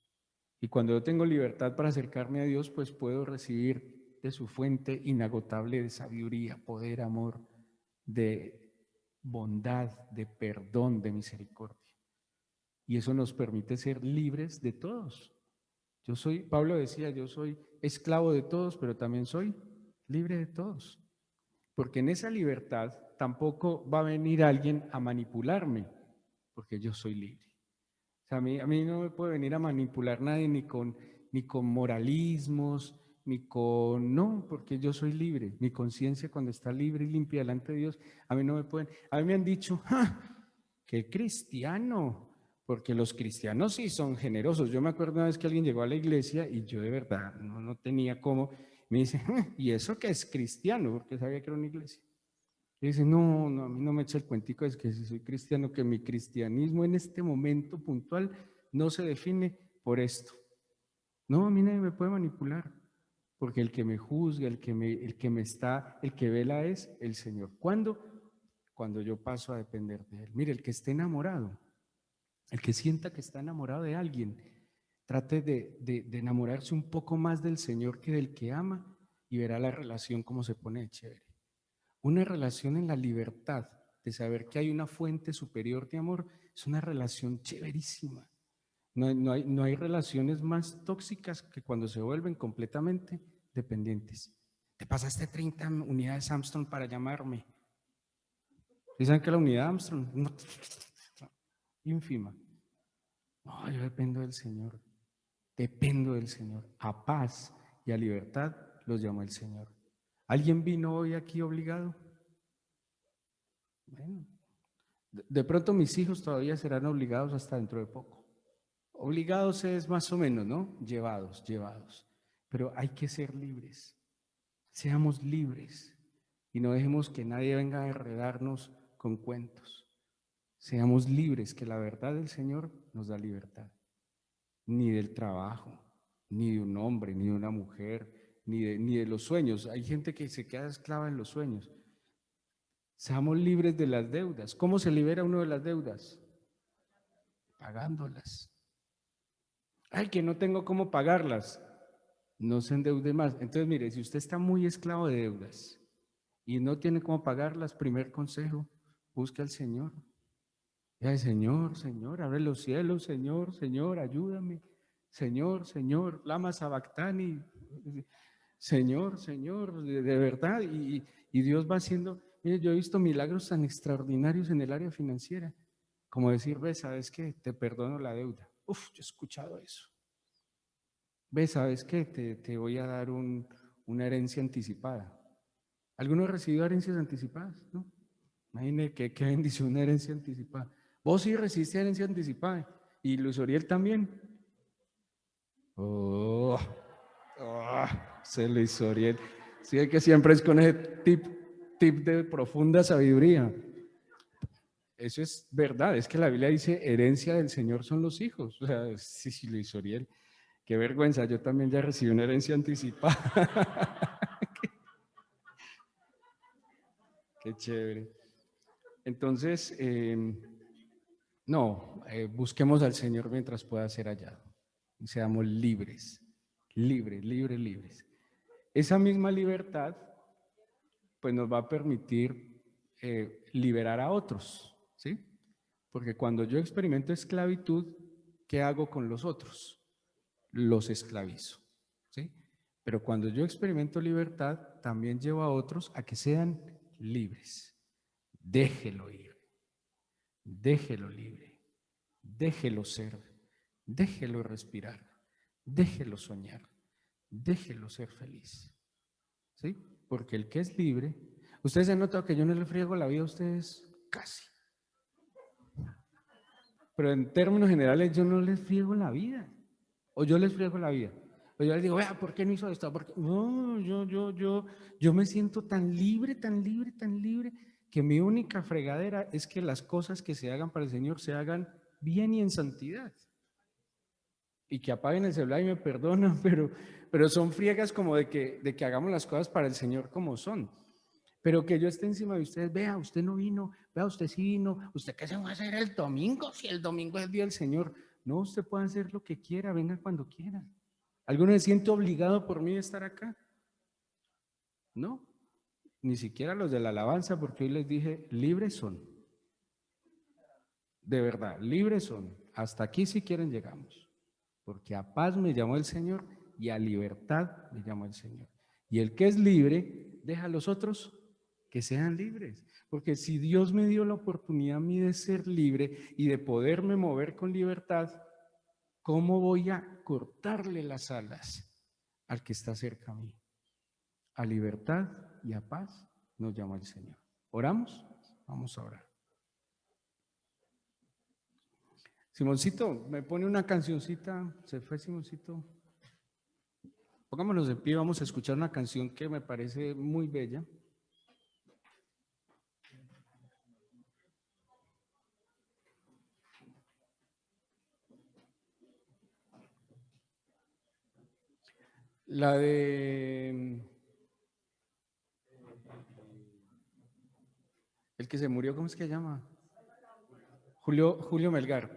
Y cuando yo tengo libertad para acercarme a Dios, pues puedo recibir de su fuente inagotable de sabiduría, poder, amor, de bondad, de perdón, de misericordia. Y eso nos permite ser libres de todos. Pablo decía, yo soy esclavo de todos, pero también soy libre de todos. Porque en esa libertad tampoco va a venir alguien a manipularme, porque yo soy libre. O sea, a mí no me puede venir a manipular nadie ni con moralismos, ni con... No, porque yo soy libre. Mi conciencia cuando está libre y limpia delante de Dios, a mí no me pueden... A mí me han dicho, ¡ja! ¡Qué cristiano! porque los cristianos sí son generosos. Yo me acuerdo una vez que alguien llegó a la iglesia y yo de verdad no tenía cómo. Me dice, ¿y eso qué es cristiano? Porque sabía que era una iglesia. Y dice, no, a mí no me echa el cuentico, es que si soy cristiano, que mi cristianismo en este momento puntual no se define por esto. No, a mí nadie me puede manipular, porque el que me juzga, el que vela es el Señor. ¿Cuándo? Cuando yo paso a depender de Él. Mire, el que esté enamorado, el que sienta que está enamorado de alguien, trate de enamorarse un poco más del Señor que del que ama y verá la relación como se pone chévere. Una relación en la libertad de saber que hay una fuente superior de amor es una relación chéverísima. No hay relaciones más tóxicas que cuando se vuelven completamente dependientes. Te pasaste 30 unidades Armstrong para llamarme. Dicen que la unidad Armstrong, no, ínfima. No, yo dependo del Señor. Dependo del Señor. A paz y a libertad los llamó el Señor. ¿Alguien vino hoy aquí obligado? Bueno, de pronto mis hijos todavía serán obligados hasta dentro de poco. Obligados es más o menos, ¿no? Llevados. Pero hay que ser libres. Seamos libres y no dejemos que nadie venga a enredarnos con cuentos. Seamos libres, que la verdad del Señor nos da libertad. Ni del trabajo, ni de un hombre, ni de una mujer, ni de los sueños. Hay gente que se queda esclava en los sueños. Seamos libres de las deudas. ¿Cómo se libera uno de las deudas? Pagándolas. Ay, que no tengo cómo pagarlas. No se endeude más. Entonces, mire, si usted está muy esclavo de deudas y no tiene cómo pagarlas, primer consejo, busque al Señor. Ya, Señor, abre los cielos, Señor, ayúdame. Señor, lama sabactani. Señor, de verdad. Y Dios va haciendo, mire, yo he visto milagros tan extraordinarios en el área financiera, como decir, ve, ¿sabes qué? Te perdono la deuda. Uf, yo he escuchado eso. Ve, ¿sabes qué? Te voy a dar una herencia anticipada. ¿Alguno ha recibido herencias anticipadas? ¿No? Imagínate qué bendición una herencia anticipada. Vos sí recibiste herencia anticipada. ¿Y Luis Oriel también? Oh, se Luis Oriel. Sí, que siempre es con ese tip de profunda sabiduría. Eso es verdad, es que la Biblia dice, herencia del Señor son los hijos. O sea, sí, Luis Oriel. Qué vergüenza, yo también ya recibí una herencia anticipada. Qué chévere. Entonces, no, busquemos al Señor mientras pueda ser hallado. Y seamos libres, libres. Esa misma libertad, pues nos va a permitir liberar a otros, ¿sí? Porque cuando yo experimento esclavitud, ¿qué hago con los otros? Los esclavizo, ¿sí? Pero cuando yo experimento libertad, también llevo a otros a que sean libres. Déjelo ir, déjelo libre, déjelo ser, déjelo respirar, déjelo soñar, déjelo ser feliz, ¿sí? Porque el que es libre, ustedes han notado que yo no le friego la vida a ustedes casi, pero en términos generales yo no les friego la vida, o yo les friego la vida. O yo les digo, vea, ¿por qué no hizo esto? Porque no, yo me siento tan libre, que mi única fregadera es que las cosas que se hagan para el Señor se hagan bien y en santidad. Y que apaguen el celular y me perdonan, pero son friegas como de que hagamos las cosas para el Señor como son. Pero que yo esté encima de ustedes, vea, usted no vino, vea, usted sí vino, usted qué se va a hacer el domingo, si el domingo es el día del Señor. No, usted puede hacer lo que quiera, venga cuando quiera. ¿Alguno se siente obligado por mí de estar acá? No, ni siquiera los de la alabanza, porque hoy les dije, libres son. De verdad, libres son. Hasta aquí si quieren llegamos. Porque a paz me llamó el Señor y a libertad me llamó el Señor. Y el que es libre, deja a los otros que sean libres. Porque si Dios me dio la oportunidad a mí de ser libre y de poderme mover con libertad, ¿cómo voy a cortarle las alas al que está cerca a mí? A libertad y a paz nos llama el Señor. ¿Oramos? Vamos a orar. Simoncito, me pone una cancioncita. Se fue Simoncito. Pongámonos de pie, vamos a escuchar una canción que me parece muy bella. La de el que se murió, ¿cómo es que se llama? Julio Melgar.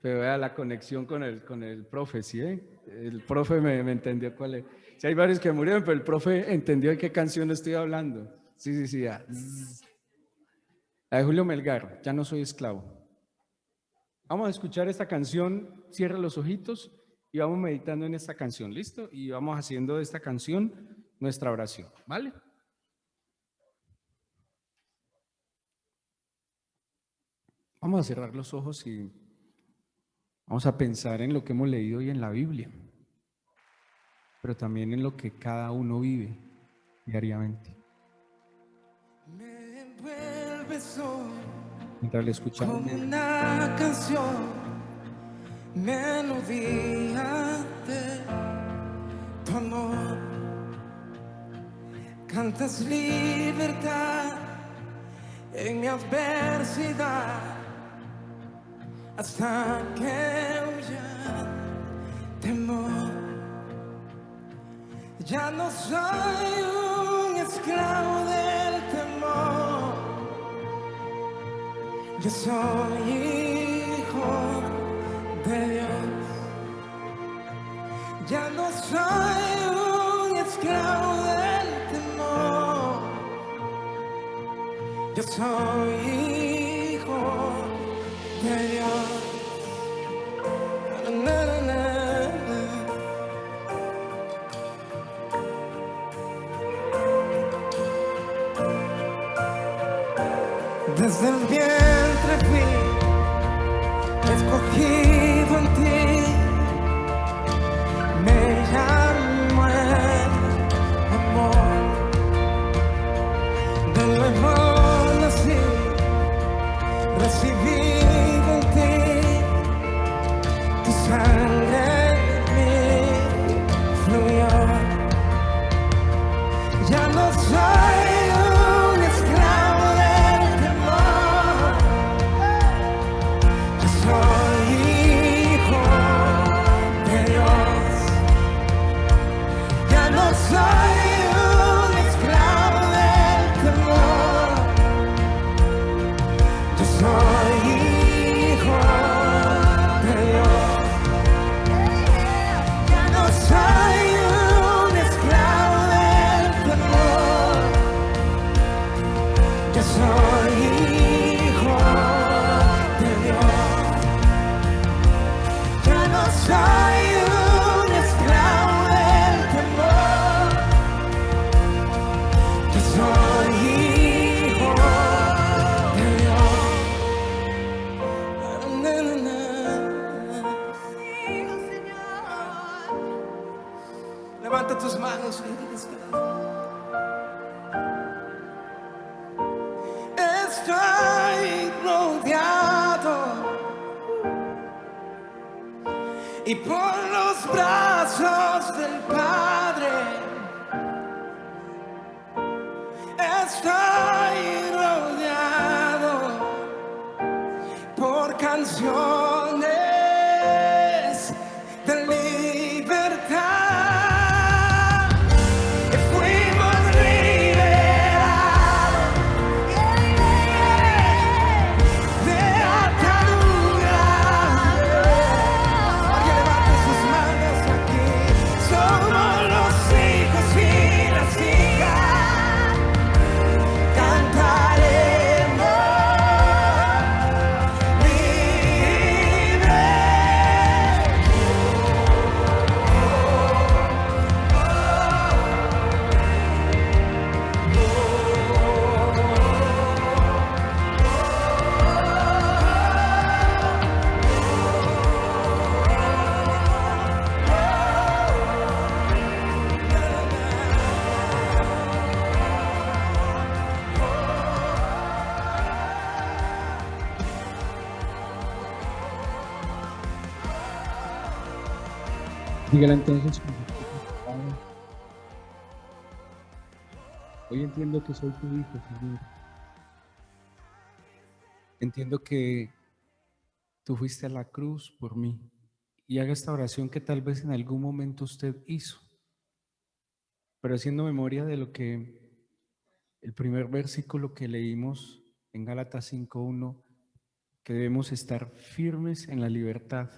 Pero vea la conexión con el profe, ¿sí? El profe me entendió cuál es. Sí, hay varios que murieron, pero el profe entendió de qué canción estoy hablando. Sí, ya. La de Julio Melgar, Ya no soy esclavo. Vamos a escuchar esta canción, cierra los ojitos y vamos meditando en esta canción, ¿listo? Y vamos haciendo de esta canción nuestra oración, ¿vale? Vamos a cerrar los ojos y vamos a pensar en lo que hemos leído hoy en la Biblia, pero también en lo que cada uno vive diariamente. Me envuelves hoy mientras le escuchamos como una canción, melodía de tu amor. Cantas libertad en mi adversidad hasta que huya temor. Ya no soy un esclavo del temor, yo soy hijo de Dios. Ya no soy un esclavo del temor, yo soy hijo de Dios. Na, na, na. Desde el vientre fui escogido en ti, me llamo el amor. De nuevo nací, recibido en ti, tu sangre en mí fluyó. Ya no soy un esclavo del temor, yo soy hijo de Dios. Ya no soy un esclavo del temor, yo soy hijo de Dios. Ya no soy un esclavo del temor, yo soy hijo de Dios. Ya no soy un esclavo del temor, yo soy hijo de Dios. Na, na, na. Levanta tus manos y diles que estoy rodeado y por los brazos del Padre estoy rodeado por canciones de libertad. Y fuimos liberados de ataduras. Alguien levante sus manos aquí. Somos Dígale entonces, Padre, hoy entiendo que soy tu hijo, Señor. Entiendo que tú fuiste a la cruz por mí. Y haga esta oración que tal vez en algún momento usted hizo, pero haciendo memoria de lo que el primer versículo que leímos en Gálatas 5:1, que debemos estar firmes en la libertad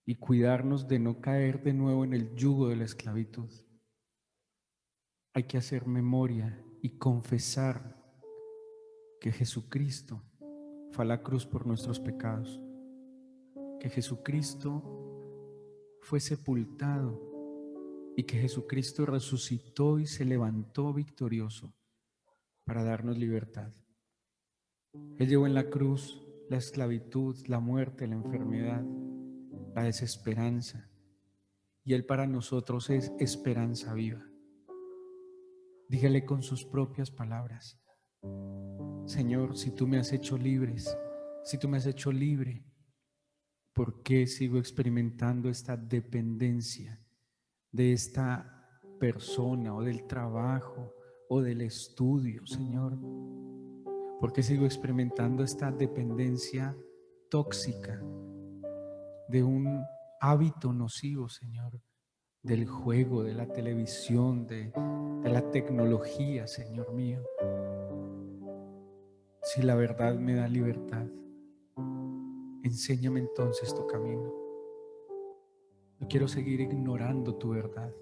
y cuidarnos de no caer de nuevo en el yugo de la esclavitud. Hay que hacer memoria y confesar que Jesucristo fue a la cruz por nuestros pecados, que Jesucristo fue sepultado y que Jesucristo resucitó y se levantó victorioso para darnos libertad. Él llevó en la cruz la esclavitud, la muerte, la enfermedad, la desesperanza, y Él para nosotros es esperanza viva. Dígale con sus propias palabras: Señor, si tú me has hecho libres, si tú me has hecho libre, ¿por qué sigo experimentando esta dependencia de esta persona o del trabajo o del estudio, Señor? ¿Por qué sigo experimentando esta dependencia tóxica de un hábito nocivo, Señor? Del juego, de la televisión, de la tecnología, Señor mío. Si la verdad me da libertad, enséñame entonces tu camino. No quiero seguir ignorando tu verdad.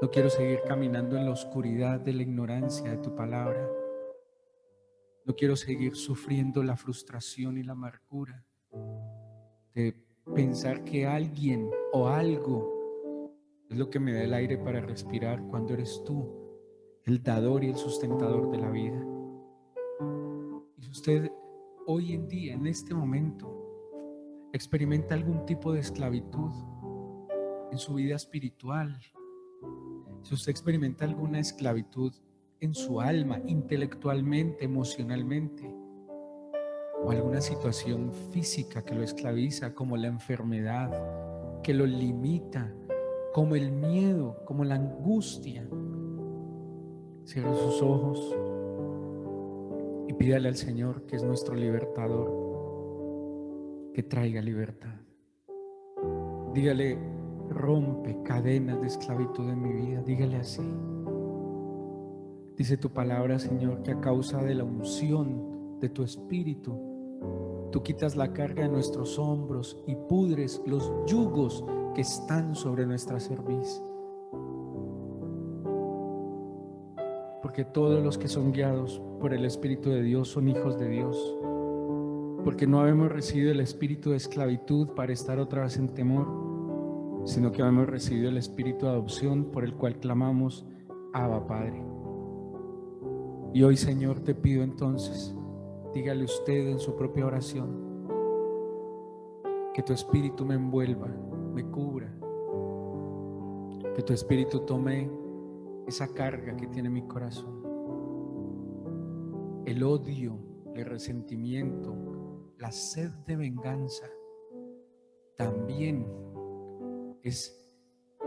No quiero seguir caminando en la oscuridad de la ignorancia de tu palabra. No quiero seguir sufriendo la frustración y la amargura de pensar que alguien o algo es lo que me da el aire para respirar, cuando eres tú el dador y el sustentador de la vida. Y si usted hoy en día, en este momento, experimenta algún tipo de esclavitud en su vida espiritual, si usted experimenta alguna esclavitud en su alma, intelectualmente, emocionalmente, o alguna situación física que lo esclaviza, como la enfermedad, que lo limita, como el miedo, como la angustia, cierre sus ojos y pídale al Señor, que es nuestro libertador, que traiga libertad. Dígale: rompe cadenas de esclavitud en mi vida. Dígale así. Dice tu palabra, Señor, que a causa de la unción de tu Espíritu, tú quitas la carga de nuestros hombros y pudres los yugos que están sobre nuestra cerviz. Porque todos los que son guiados por el Espíritu de Dios son hijos de Dios. Porque no habemos recibido el espíritu de esclavitud para estar otra vez en temor, sino que hemos recibido el espíritu de adopción, por el cual clamamos: Abba, Padre. Y hoy, Señor, te pido entonces, dígale usted en su propia oración, que tu espíritu me envuelva, me cubra, que tu espíritu tome esa carga que tiene mi corazón, el odio, el resentimiento, la sed de venganza. También es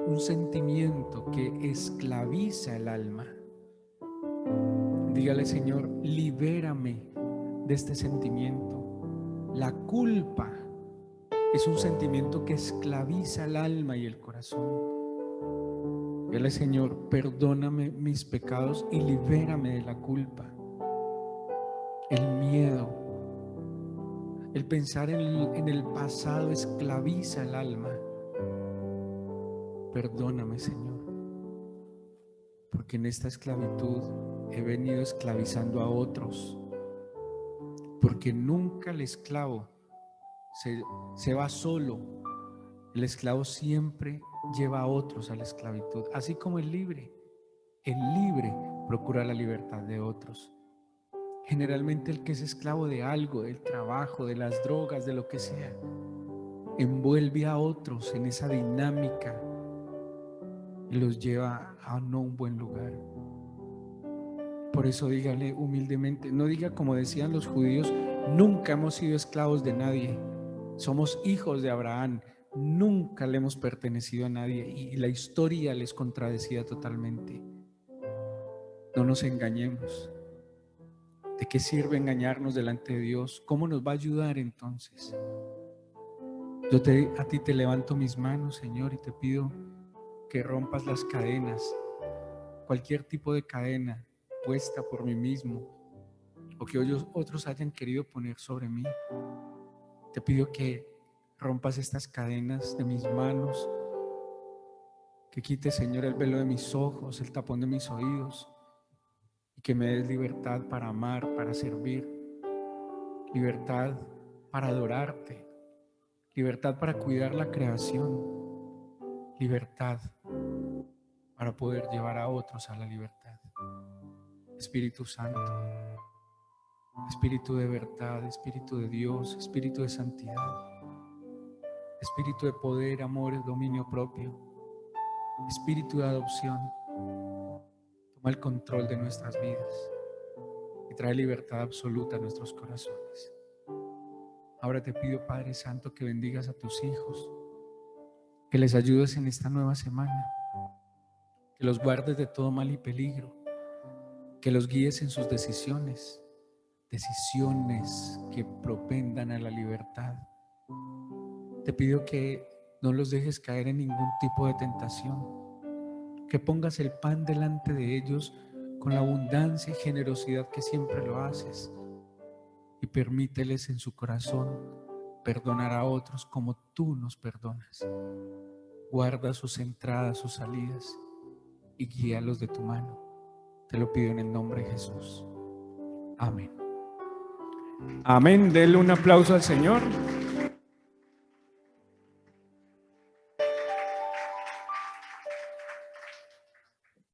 un sentimiento que esclaviza el alma. Dígale: Señor, libérame de este sentimiento. La culpa es un sentimiento que esclaviza el alma y el corazón. Dígale: Señor, perdóname mis pecados y libérame de la culpa. El miedo, el pensar en el pasado esclaviza el alma. Perdóname, Señor, porque en esta esclavitud he venido esclavizando a otros, porque nunca el esclavo se va solo. El esclavo siempre lleva a otros a la esclavitud, así como el libre procura la libertad de otros. Generalmente el que es esclavo de algo, del trabajo, de las drogas, de lo que sea, envuelve a otros en esa dinámica y los lleva a no un buen lugar. Por eso dígale humildemente, no diga como decían los judíos: nunca hemos sido esclavos de nadie, somos hijos de Abraham, Nunca le hemos pertenecido a nadie y la historia les contradecía totalmente. No nos engañemos. ¿De qué sirve engañarnos delante de Dios? ¿Cómo nos va a ayudar entonces? A ti te levanto mis manos, Señor, y te pido que rompas las cadenas, cualquier tipo de cadena puesta por mí mismo o que otros hayan querido poner sobre mí. Te pido que rompas estas cadenas de mis manos, que quites, Señor, el velo de mis ojos, el tapón de mis oídos, y que me des libertad para amar, para servir, libertad para adorarte, libertad para cuidar la creación, libertad para poder llevar a otros a la libertad. Espíritu Santo, Espíritu de verdad, Espíritu de Dios, Espíritu de santidad, Espíritu de poder, amor, dominio propio, Espíritu de adopción, toma el control de nuestras vidas y trae libertad absoluta a nuestros corazones. Ahora te pido, Padre Santo, que bendigas a tus hijos, que les ayudes en esta nueva semana, que los guardes de todo mal y peligro, que los guíes en sus decisiones que propendan a la libertad. Te pido que no los dejes caer en ningún tipo de tentación, que pongas el pan delante de ellos con la abundancia y generosidad que siempre lo haces, y permíteles en su corazón perdonar a otros como tú nos perdonas. Guarda sus entradas, sus salidas y guíalos de tu mano. Te lo pido en el nombre de Jesús. Amén. Amén. Denle un aplauso al Señor.